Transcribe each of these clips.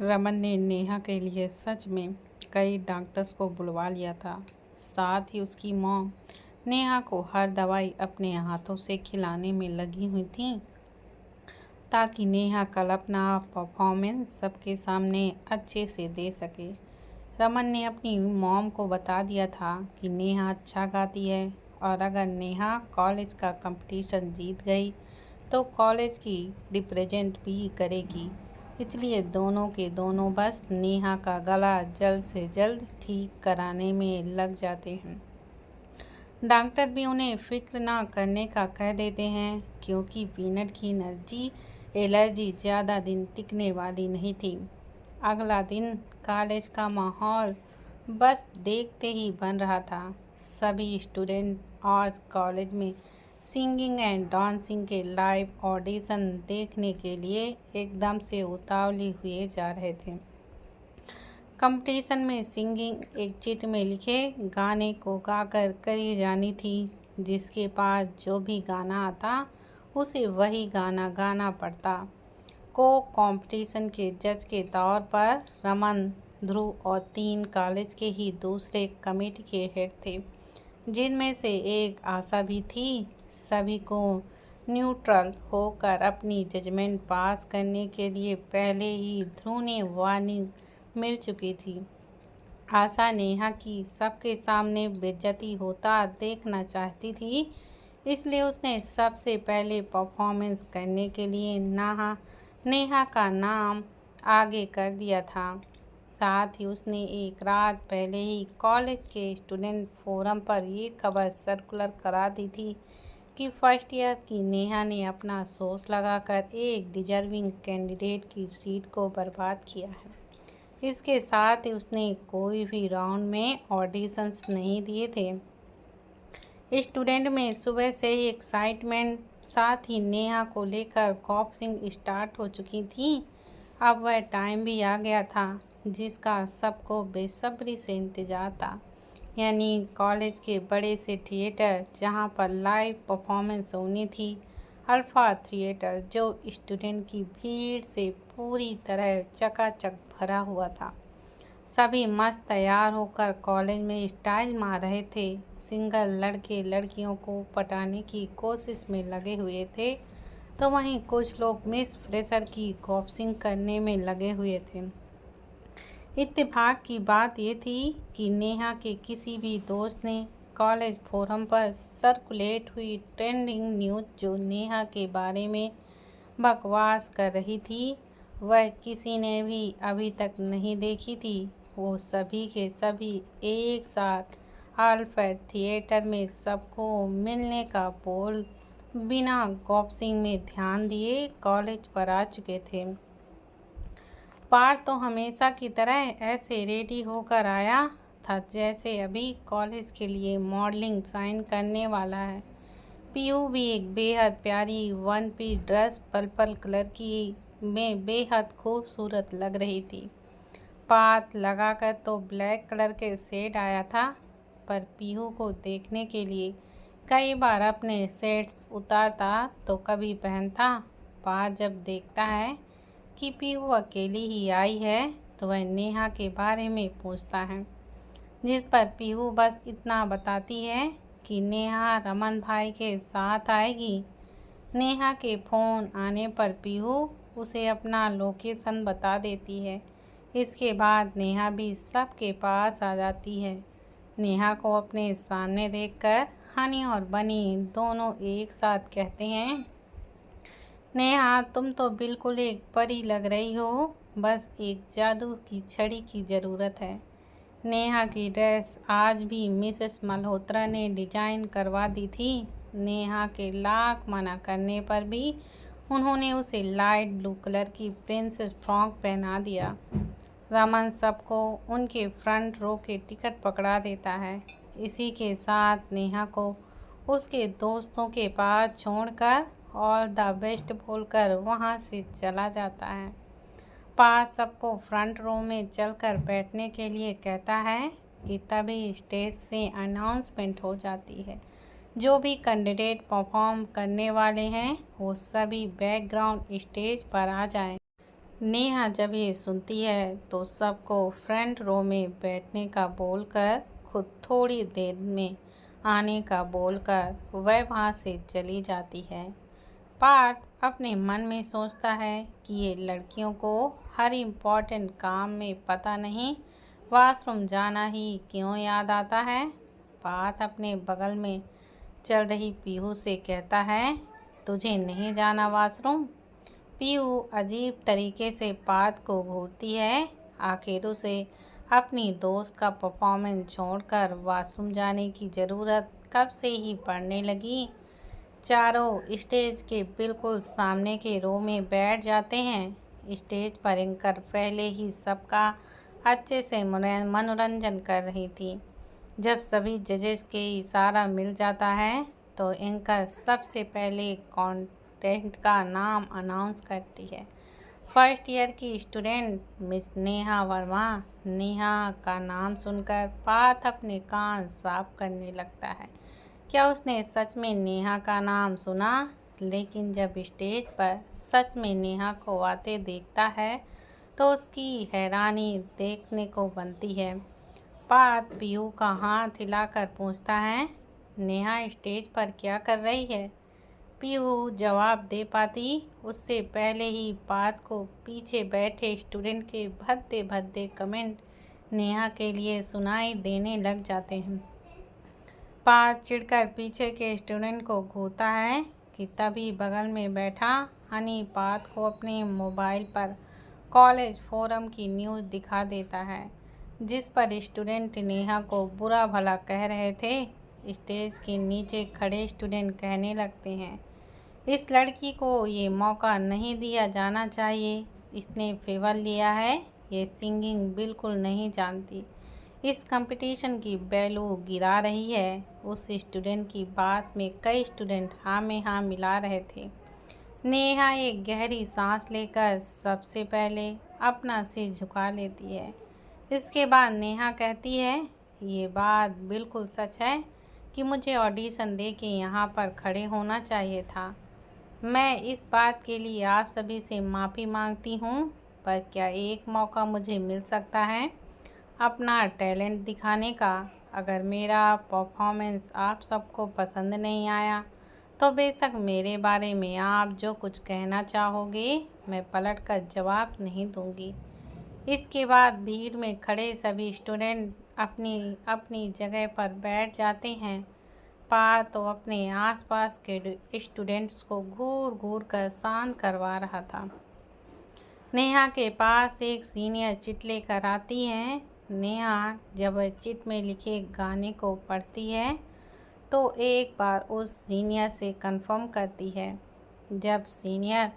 रमन ने नेहा के लिए सच में कई डॉक्टर्स को बुलवा लिया था। साथ ही उसकी मॉम नेहा को हर दवाई अपने हाथों से खिलाने में लगी हुई थी ताकि नेहा कल अपना परफॉर्मेंस सबके सामने अच्छे से दे सके। रमन ने अपनी मॉम को बता दिया था कि नेहा अच्छा गाती है और अगर नेहा कॉलेज का कंपटीशन जीत गई तो कॉलेज की रिप्रेजेंट भी करेगी। इसलिए दोनों के दोनों बस नेहा का गला जल्द से जल्द ठीक कराने में लग जाते हैं। डॉक्टर भी उन्हें फिक्र ना करने का कह देते हैं क्योंकि पीनट की एलर्जी ज़्यादा दिन टिकने वाली नहीं थी। अगला दिन कॉलेज का माहौल बस देखते ही बन रहा था। सभी स्टूडेंट आज कॉलेज में सिंगिंग एंड डांसिंग के लाइव ऑडिशन देखने के लिए एकदम से उतावले हुए जा रहे थे। कंपटीशन में सिंगिंग एक चिट में लिखे गाने को गाकर करी जानी थी। जिसके पास जो भी गाना आता उसे वही गाना गाना पड़ता। कंपटीशन के जज के तौर पर रमन, ध्रुव और 3 कॉलेज के ही दूसरे कमेटी के हेड थे, जिनमें से एक आशा भी थी। सभी को न्यूट्रल होकर अपनी जजमेंट पास करने के लिए पहले ही ध्रुव ने वार्निंग मिल चुकी थी। आशा नेहा की सबके सामने बेइज्जती होता देखना चाहती थी, इसलिए उसने सबसे पहले परफॉर्मेंस करने के लिए नेहा का नाम आगे कर दिया था। साथ ही उसने एक रात पहले ही कॉलेज के स्टूडेंट फोरम पर ये खबर सर्कुलर करा दी थी कि फर्स्ट ईयर की नेहा ने अपना सोच लगाकर एक डिजर्विंग कैंडिडेट की सीट को बर्बाद किया है। इसके साथ ही उसने कोई भी राउंड में ऑडिशंस नहीं दिए थे। स्टूडेंट में सुबह से ही एक्साइटमेंट, साथ ही नेहा को लेकर कॉप्सिंग स्टार्ट हो चुकी थी। अब वह टाइम भी आ गया था जिसका सबको बेसब्री से इंतजार था, यानी कॉलेज के बड़े से थिएटर जहां पर लाइव परफॉर्मेंस होनी थी, अल्फा थिएटर, जो स्टूडेंट की भीड़ से पूरी तरह चकाचक भरा हुआ था। सभी मस्त तैयार होकर कॉलेज में स्टाइल मार रहे थे। सिंगल लड़के लड़कियों को पटाने की कोशिश में लगे हुए थे, तो वहीं कुछ लोग मिस फ्रेशर की कॉप्सिंग करने में लगे हुए थे। इत्तेफाक की बात यह थी कि नेहा के किसी भी दोस्त ने कॉलेज फोरम पर सर्कुलेट हुई ट्रेंडिंग न्यूज़ जो नेहा के बारे में बकवास कर रही थी, वह किसी ने भी अभी तक नहीं देखी थी। वो सभी के सभी एक साथ अल्फा थिएटर में सबको मिलने का बोल बिना गॉसिपिंग में ध्यान दिए कॉलेज पर आ चुके थे। पार्थ तो हमेशा की तरह ऐसे रेडी होकर आया था जैसे अभी कॉलेज के लिए मॉडलिंग साइन करने वाला है। पीयू भी एक बेहद प्यारी 1 पीस ड्रेस पर्पल कलर की में बेहद खूबसूरत लग रही थी। पार्थ लगाकर तो ब्लैक कलर के शेड आया था, पर पीहू को देखने के लिए कई बार अपने शेड्स उतारता तो कभी पहनता। पार्थ जब देखता है कि पीहू अकेली ही आई है तो वह नेहा के बारे में पूछता है, जिस पर पीहू बस इतना बताती है कि नेहा रमन भाई के साथ आएगी। नेहा के फ़ोन आने पर पीहू उसे अपना लोकेशन बता देती है। इसके बाद नेहा भी सबके पास आ जाती है। नेहा को अपने सामने देखकर हनी और बनी दोनों एक साथ कहते हैं, नेहा तुम तो बिल्कुल एक परी लग रही हो, बस एक जादू की छड़ी की ज़रूरत है। नेहा की ड्रेस आज भी मिसेस मल्होत्रा ने डिजाइन करवा दी थी। नेहा के लाख मना करने पर भी उन्होंने उसे लाइट ब्लू कलर की प्रिंसेस फ्रॉक पहना दिया। रमन सबको उनके फ्रंट रो के टिकट पकड़ा देता है। इसी के साथ नेहा को उसके दोस्तों के पास छोड़कर ऑल द बेस्ट बोलकर वहां से चला जाता है। पास सबको फ्रंट रो में चलकर बैठने के लिए कहता है कि तभी स्टेज से अनाउंसमेंट हो जाती है। जो भी कैंडिडेट परफॉर्म करने वाले हैं वो सभी बैकग्राउंड स्टेज पर आ जाएं। नेहा जब ये सुनती है तो सबको फ्रंट रो में बैठने का बोलकर, खुद थोड़ी देर में आने का बोलकर वह वहाँ से चली जाती है। पार्थ अपने मन में सोचता है कि ये लड़कियों को हर इम्पोर्टेंट काम में पता नहीं वॉशरूम जाना ही क्यों याद आता है। पार्थ अपने बगल में चल रही पीहू से कहता है, तुझे नहीं जाना वॉशरूम? पीहू अजीब तरीके से पार्थ को घूरती है। आखिर उसे अपनी दोस्त का परफॉर्मेंस छोड़कर वॉशरूम जाने की ज़रूरत कब से ही पड़ने लगी। चारों स्टेज के बिल्कुल सामने के रो में बैठ जाते हैं। स्टेज पर एंकर पहले ही सबका अच्छे से मनोरंजन कर रही थी। जब सभी जजेस के इशारा मिल जाता है तो एंकर सबसे पहले कॉन्टेस्ट का नाम अनाउंस करती है। फर्स्ट ईयर की स्टूडेंट मिस नेहा वर्मा। नेहा का नाम सुनकर पार्थ अपने कान साफ करने लगता है। क्या उसने सच में नेहा का नाम सुना? लेकिन जब स्टेज पर सच में नेहा को आते देखता है तो उसकी हैरानी देखने को बनती है। पार्थ पीहू का हाथ हिलाकर पूछता है, नेहा स्टेज पर क्या कर रही है? पीहू जवाब दे पाती उससे पहले ही पार्थ को पीछे बैठे स्टूडेंट के भद्दे भद्दे कमेंट नेहा के लिए सुनाई देने लग जाते हैं। पार्थ चिढ़कर पीछे के स्टूडेंट को घूरता है कि तभी बगल में बैठा हनी पार्थ को अपने मोबाइल पर कॉलेज फोरम की न्यूज़ दिखा देता है, जिस पर स्टूडेंट नेहा को बुरा भला कह रहे थे। स्टेज के नीचे खड़े स्टूडेंट कहने लगते हैं, इस लड़की को ये मौका नहीं दिया जाना चाहिए, इसने फेवर लिया है, ये सिंगिंग बिल्कुल नहीं जानती, इस कंपटीशन की वैल्यू गिरा रही है। उस स्टूडेंट की बात में कई स्टूडेंट हाँ में हाँ मिला रहे थे। नेहा एक गहरी सांस लेकर सबसे पहले अपना सिर झुका लेती है। इसके बाद नेहा कहती है, ये बात बिल्कुल सच है कि मुझे ऑडिशन दे के यहाँ पर खड़े होना चाहिए था। मैं इस बात के लिए आप सभी से माफ़ी मांगती हूँ, पर क्या एक मौका मुझे मिल सकता है अपना टैलेंट दिखाने का? अगर मेरा परफॉर्मेंस आप सबको पसंद नहीं आया तो बेशक मेरे बारे में आप जो कुछ कहना चाहोगे मैं पलटकर जवाब नहीं दूंगी। इसके बाद भीड़ में खड़े सभी स्टूडेंट अपनी अपनी जगह पर बैठ जाते हैं। पार्थ तो अपने आसपास के स्टूडेंट्स को घूर घूर कर शांत करवा रहा था। नेहा के पास एक सीनियर चिट लेकर आती है। नेहा जब वह चिट में लिखे गाने को पढ़ती है तो एक बार उस सीनियर से कंफर्म करती है। जब सीनियर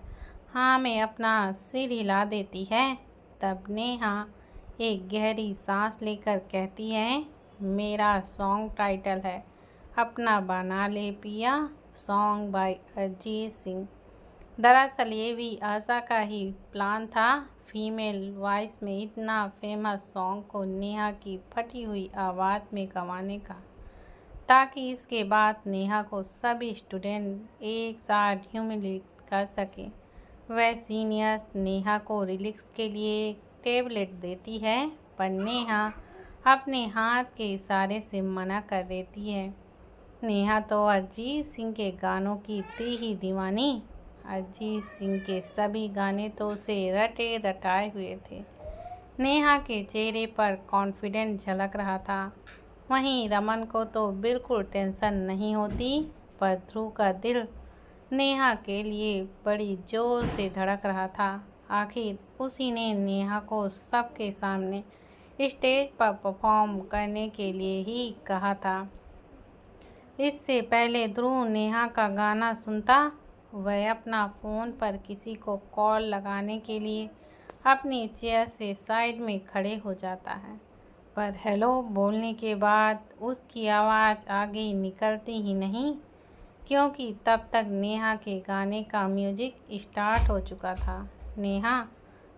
हाँ में अपना सिर हिला देती है तब नेहा एक गहरी सांस लेकर कहती है, मेरा सॉन्ग टाइटल है अपना बना ले पिया, सॉन्ग बाय अरिजीत सिंह। दरअसल ये भी आशा का ही प्लान था, फीमेल वॉइस में इतना फेमस सॉन्ग को नेहा की फटी हुई आवाज़ में गवाने का, ताकि इसके बाद नेहा को सभी स्टूडेंट एक साथ ह्यूमिलेट कर सके। वह सीनियर्स नेहा को रिलिक्स के लिए एक टेबलेट देती है, पर नेहा अपने हाथ के इशारे से मना कर देती है। नेहा तो अरिजीत सिंह के गानों की थी ही दीवानी। अरिजीत सिंह के सभी गाने तो उसे रटे रटाए हुए थे। नेहा के चेहरे पर कॉन्फिडेंस झलक रहा था। वहीं रमन को तो बिल्कुल टेंशन नहीं होती, पर ध्रुव का दिल नेहा के लिए बड़ी जोर से धड़क रहा था। आखिर उसी ने नेहा को सबके सामने स्टेज पर परफॉर्म करने के लिए ही कहा था। इससे पहले ध्रुव नेहा का गाना सुनता, वह अपना फ़ोन पर किसी को कॉल लगाने के लिए अपनी चेयर से साइड में खड़े हो जाता है, पर हेलो बोलने के बाद उसकी आवाज़ आगे निकलती ही नहीं, क्योंकि तब तक नेहा के गाने का म्यूजिक स्टार्ट हो चुका था। नेहा,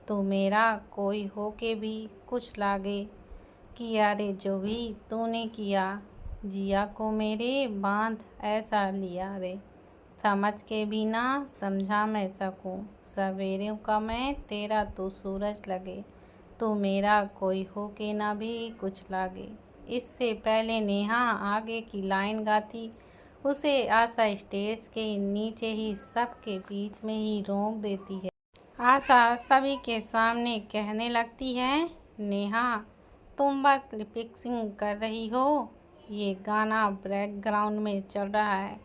तू मेरा कोई हो के भी कुछ लागे, किया रे जो भी तूने किया, जिया को मेरे बांध ऐसा लिया रे। समझ के भी ना समझा मैं सकूं, सवेरों का मैं तेरा तू सूरज लगे, तू मेरा कोई हो के ना भी कुछ लागे। इससे पहले नेहा आगे की लाइन गाती, उसे आशा स्टेज के नीचे ही सबके बीच में ही रोक देती है। आशा सभी के सामने कहने लगती है, नेहा तुम बस लिपसिंग कर रही हो, ये गाना बैकग्राउंड में चल रहा है।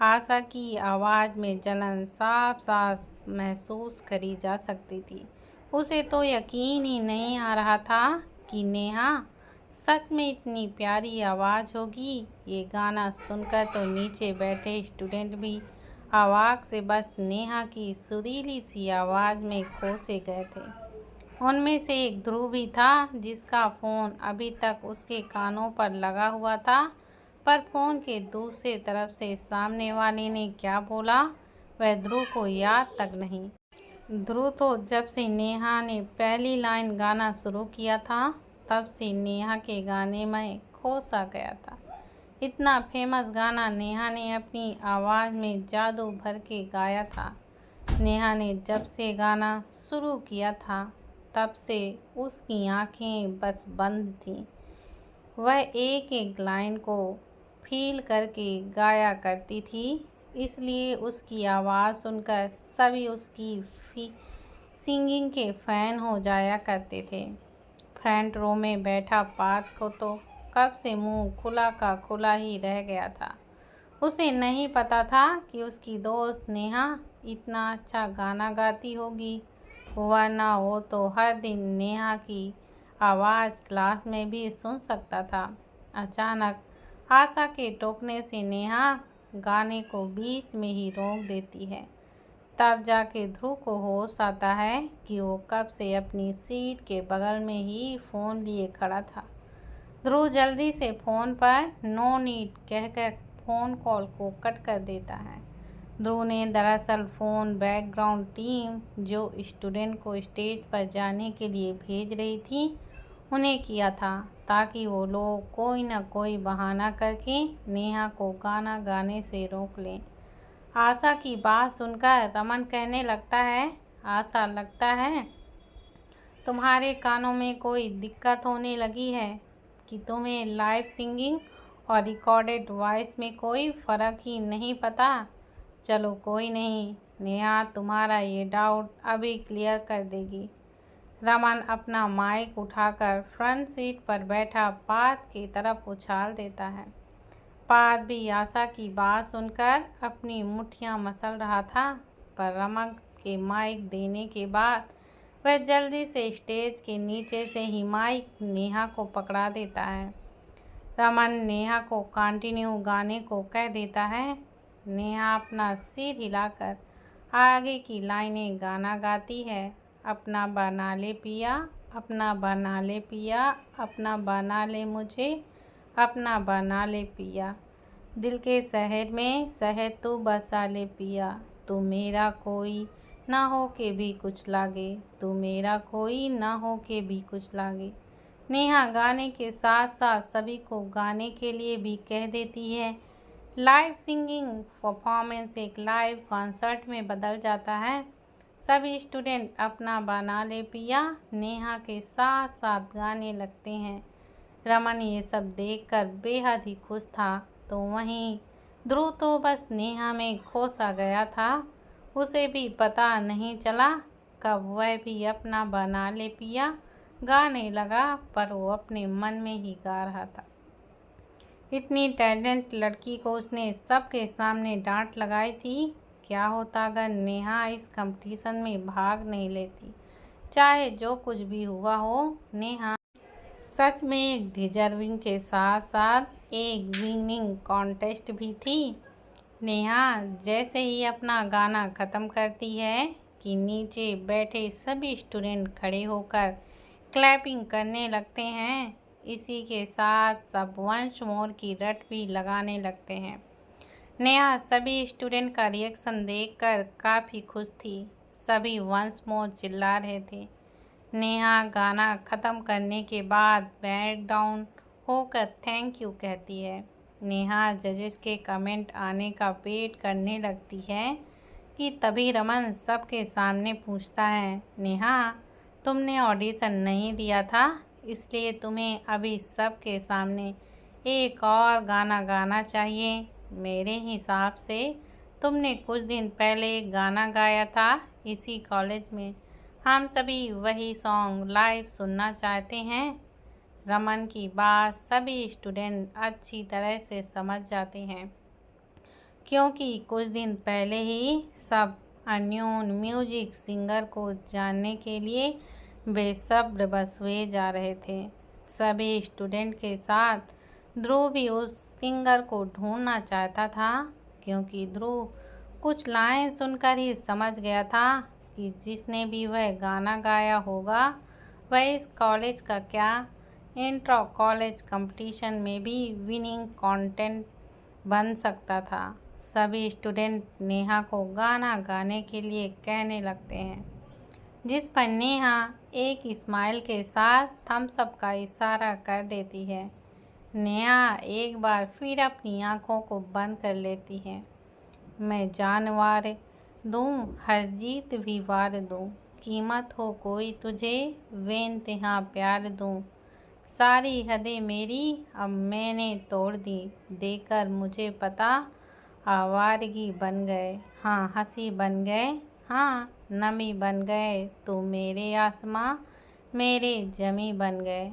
आशा की आवाज़ में जलन साफ साफ महसूस करी जा सकती थी। उसे तो यकीन ही नहीं आ रहा था कि नेहा सच में इतनी प्यारी आवाज़ होगी। ये गाना सुनकर तो नीचे बैठे स्टूडेंट भी अवाक से बस नेहा की सुरीली सी आवाज़ में खो से गए थे। उनमें से एक ध्रुव भी था, जिसका फ़ोन अभी तक उसके कानों पर लगा हुआ था, पर फ़ोन के दूसरे तरफ से सामने वाले ने क्या बोला वह ध्रुव को याद तक नहीं। ध्रुव तो जब से नेहा ने पहली लाइन गाना शुरू किया था तब से नेहा के गाने में खो सा गया था। इतना फेमस गाना नेहा ने अपनी आवाज़ में जादू भर के गाया था। नेहा ने जब से गाना शुरू किया था तब से उसकी आंखें बस बंद थीं। वह एक एक लाइन को फील करके गाया करती थी, इसलिए उसकी आवाज़ सुनकर सभी उसकी सिंगिंग के फ़ैन हो जाया करते थे। फ्रंट रो में बैठा पार्थ को तो कब से मुंह खुला का खुला ही रह गया था। उसे नहीं पता था कि उसकी दोस्त नेहा इतना अच्छा गाना गाती होगी, वरना वो तो हर दिन नेहा की आवाज़ क्लास में भी सुन सकता था। अचानक आशा के टोकने से नेहा गाने को बीच में ही रोक देती है। तब जाके ध्रुव को होश आता है कि वो कब से अपनी सीट के बगल में ही फ़ोन लिए खड़ा था। ध्रुव जल्दी से फ़ोन पर नो नीड कहकर फ़ोन कॉल को कट कर देता है। ध्रुव ने दरअसल फ़ोन बैकग्राउंड टीम जो स्टूडेंट को स्टेज पर जाने के लिए भेज रही थी उन्हें किया था, ताकि वो लोग कोई ना कोई बहाना करके नेहा को गाना गाने से रोक लें। आशा की बात सुनकर रमन कहने लगता है, आशा लगता है तुम्हारे कानों में कोई दिक्कत होने लगी है कि तुम्हें लाइव सिंगिंग और रिकॉर्डेड वॉइस में कोई फ़र्क ही नहीं पता। चलो कोई नहीं, नेहा तुम्हारा ये डाउट अभी क्लियर कर देगी। रमन अपना माइक उठाकर फ्रंट सीट पर बैठा पार्थ की तरफ उछाल देता है। पार्थ भी आशा की बात सुनकर अपनी मुट्ठियां मसल रहा था, पर रमन के माइक देने के बाद वह जल्दी से स्टेज के नीचे से ही माइक नेहा को पकड़ा देता है। रमन नेहा को कंटिन्यू गाने को कह देता है। नेहा अपना सिर हिलाकर आगे की लाइनें गाना गाती है। अपना बना ले पिया, अपना बना ले पिया, अपना बना ले मुझे, अपना बना ले पिया, दिल के शहर में शहर तू बसा ले पिया, तू मेरा कोई ना हो के भी कुछ लागे, तू मेरा कोई ना हो के भी कुछ लागे। नेहा गाने के साथ साथ सभी को गाने के लिए भी कह देती है। लाइव सिंगिंग परफॉर्मेंस एक लाइव कॉन्सर्ट में बदल जाता है। सभी स्टूडेंट अपना बना ले पिया नेहा के साथ साथ गाने लगते हैं। रमन ये सब देखकर बेहद ही खुश था, तो वहीं ध्रुव तो बस नेहा में खो सा गया था। उसे भी पता नहीं चला कब वह भी अपना बना ले पिया गाने लगा, पर वो अपने मन में ही गा रहा था। इतनी टैलेंट लड़की को उसने सबके सामने डांट लगाई थी। क्या होता अगर नेहा इस कंपटीशन में भाग नहीं लेती। चाहे जो कुछ भी हुआ हो, नेहा सच में एक डिजर्विंग के साथ साथ एक विनिंग कॉन्टेस्ट भी थी। नेहा जैसे ही अपना गाना ख़त्म करती है कि नीचे बैठे सभी स्टूडेंट खड़े होकर क्लैपिंग करने लगते हैं। इसी के साथ सब वंस मोर की रट भी लगाने लगते हैं। नेहा सभी स्टूडेंट का रिएक्शन देखकर काफ़ी खुश थी। सभी वंस मोर चिल्ला रहे थे। नेहा गाना ख़त्म करने के बाद बैक डाउन होकर थैंक यू कहती है। नेहा जजेस के कमेंट आने का वेट करने लगती है कि तभी रमन सबके सामने पूछता है, नेहा तुमने ऑडिशन नहीं दिया था, इसलिए तुम्हें अभी सबके सामने एक और गाना गाना चाहिए। मेरे हिसाब से तुमने कुछ दिन पहले एक गाना गाया था इसी कॉलेज में। हम सभी वही सॉन्ग लाइव सुनना चाहते हैं। रमन की बात सभी स्टूडेंट अच्छी तरह से समझ जाते हैं, क्योंकि कुछ दिन पहले ही सब अननोन म्यूजिक सिंगर को जानने के लिए बेसब्र बस हुए जा रहे थे। सभी स्टूडेंट के साथ ध्रुव भी उस सिंगर को ढूंढना चाहता था, क्योंकि ध्रुव कुछ लाइन सुनकर ही समझ गया था कि जिसने भी वह गाना गाया होगा वह इस कॉलेज का क्या इंटर कॉलेज कंपटीशन में भी विनिंग कंटेंट बन सकता था। सभी स्टूडेंट नेहा को गाना गाने के लिए कहने लगते हैं, जिस पर नेहा एक स्माइल के साथ थम्स अप का इशारा कर देती है। नेहा एक बार फिर अपनी आंखों को बंद कर लेती है। मैं जान वार दूँ, हर जीत भी वार दूँ, कीमत हो कोई तुझे बेइंतहा प्यार दूँ। सारी हदें मेरी अब मैंने तोड़ दी, देकर मुझे पता आवारगी बन गए, हाँ हंसी बन गए, हाँ नमी बन गए, तो मेरे आसमां मेरे जमी बन गए।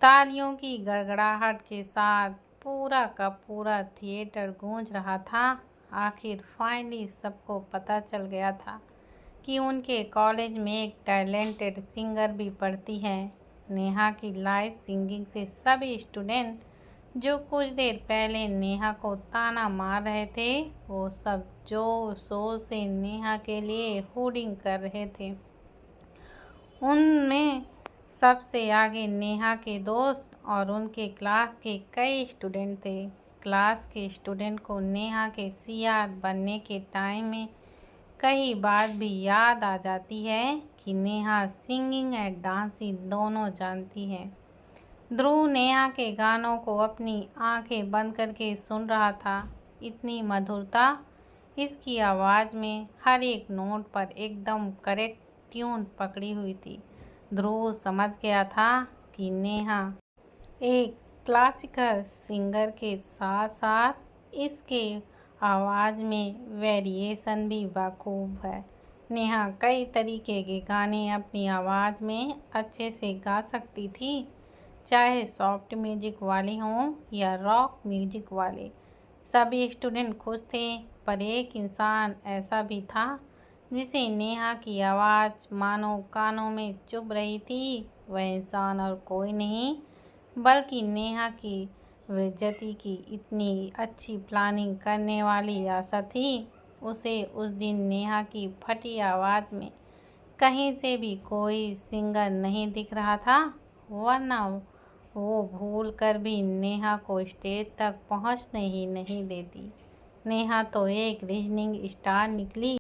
तालियों की गड़गड़ाहट के साथ पूरा का पूरा थिएटर गूंज रहा था। आखिर फाइनली सबको पता चल गया था कि उनके कॉलेज में एक टैलेंटेड सिंगर भी पढ़ती है। नेहा की लाइव सिंगिंग से सभी स्टूडेंट जो कुछ देर पहले नेहा को ताना मार रहे थे, वो सब जोर शोर से नेहा के लिए होर्डिंग कर रहे थे। उनमें सबसे आगे नेहा के दोस्त और उनके क्लास के कई स्टूडेंट थे। क्लास के स्टूडेंट को नेहा के सीआर बनने के टाइम में कई बात भी याद आ जाती है कि नेहा सिंगिंग एंड डांसिंग दोनों जानती है। ध्रुव नेहा के गानों को अपनी आंखें बंद करके सुन रहा था। इतनी मधुरता इसकी आवाज़ में, हर एक नोट पर एकदम करेक्ट ट्यून पकड़ी हुई थी। ध्रुव समझ गया था कि नेहा एक क्लासिकल सिंगर के साथ साथ इसके आवाज़ में वेरिएशन भी बखूब है। नेहा कई तरीके के गाने अपनी आवाज़ में अच्छे से गा सकती थी, चाहे सॉफ्ट म्यूजिक वाले हों या रॉक म्यूजिक वाले। सभी स्टूडेंट खुश थे, पर एक इंसान ऐसा भी था जिसे नेहा की आवाज़ मानो कानों में चुभ रही थी। वह इंसान और कोई नहीं बल्कि नेहा की बेइज्जती की इतनी अच्छी प्लानिंग करने वाली आशा थी। उसे उस दिन नेहा की फटी आवाज़ में कहीं से भी कोई सिंगर नहीं दिख रहा था, वरना वो भूल कर भी नेहा को स्टेज तक पहुंचने ही नहीं देती। नेहा तो एक रीजनिंग स्टार निकली।